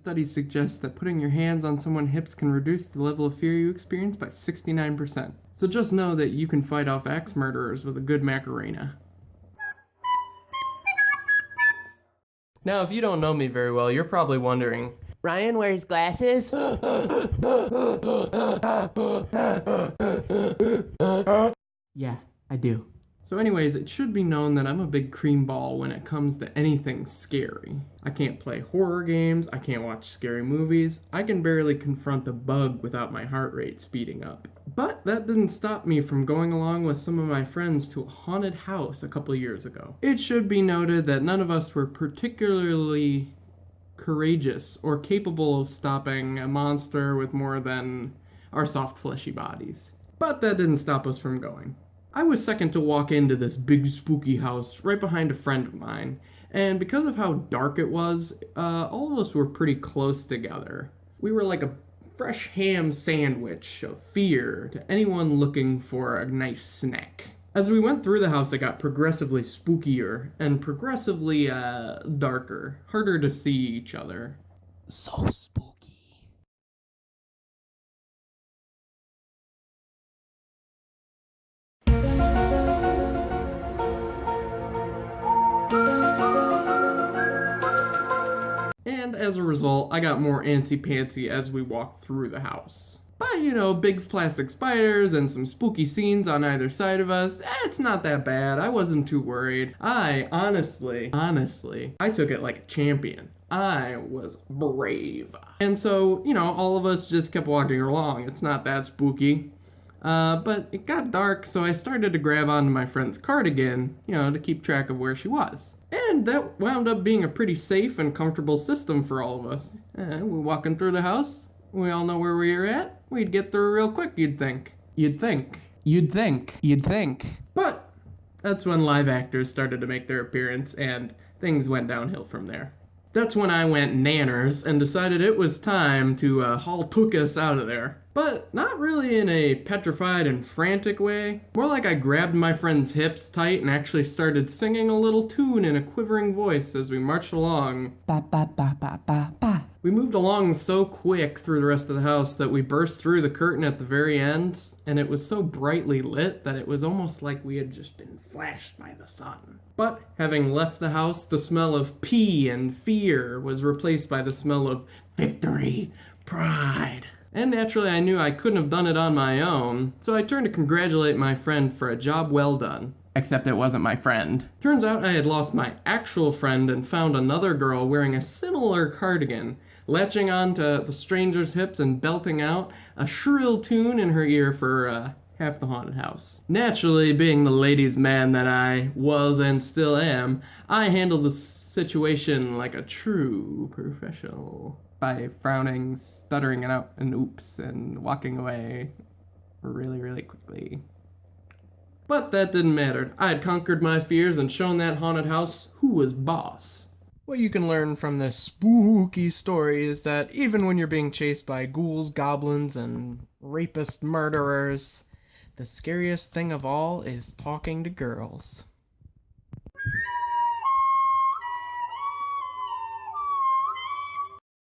Studies suggest that putting your hands on someone's hips can reduce the level of fear you experience by 69%. So just know that you can fight off axe murderers with a good Macarena. Now, if you don't know me very well, you're probably wondering, Ryan wears glasses? Yeah, I do. So anyways, it should be known that I'm a big cream ball when it comes to anything scary. I can't play horror games, I can't watch scary movies, I can barely confront a bug without my heart rate speeding up. But that didn't stop me from going along with some of my friends to a haunted house a couple years ago. It should be noted that none of us were particularly courageous or capable of stopping a monster with more than our soft fleshy bodies. But that didn't stop us from going. I was second to walk into this big spooky house right behind a friend of mine, and because of how dark it was, all of us were pretty close together. We were like a fresh ham sandwich of fear to anyone looking for a nice snack. As we went through the house, it got progressively spookier and progressively darker, harder to see each other. So spooky. And as a result, I got more antsy-pantsy as we walked through the house. But, big plastic spiders and some spooky scenes on either side of us, it's not that bad. I wasn't too worried. I honestly, I took it like a champion. I was brave. And so, all of us just kept walking along. It's not that spooky. But it got dark, so I started to grab onto my friend's cardigan, to keep track of where she was. And that wound up being a pretty safe and comfortable system for all of us. We're walking through the house. We all know where we were at. We'd get through real quick, you'd think. But that's when live actors started to make their appearance, and things went downhill from there. That's when I went nanners and decided it was time to haul us out of there. But not really in a petrified and frantic way. More like I grabbed my friend's hips tight and actually started singing a little tune in a quivering voice as we marched along. Ba ba ba ba ba ba. We moved along so quick through the rest of the house that we burst through the curtain at the very end, and it was so brightly lit that it was almost like we had just been flashed by the sun. But having left the house, the smell of pee and fear was replaced by the smell of victory, pride. And naturally, I knew I couldn't have done it on my own, so I turned to congratulate my friend for a job well done. Except it wasn't my friend. Turns out I had lost my actual friend and found another girl wearing a similar cardigan, latching onto the stranger's hips and belting out a shrill tune in her ear for half the haunted house. Naturally, being the ladies' man that I was and still am, I handled the situation like a true professional. By frowning, stuttering it out, and oops, and walking away really, really quickly. But that didn't matter. I had conquered my fears and shown that haunted house who was boss. What you can learn from this spooky story is that even when you're being chased by ghouls, goblins, and rapist murderers, the scariest thing of all is talking to girls.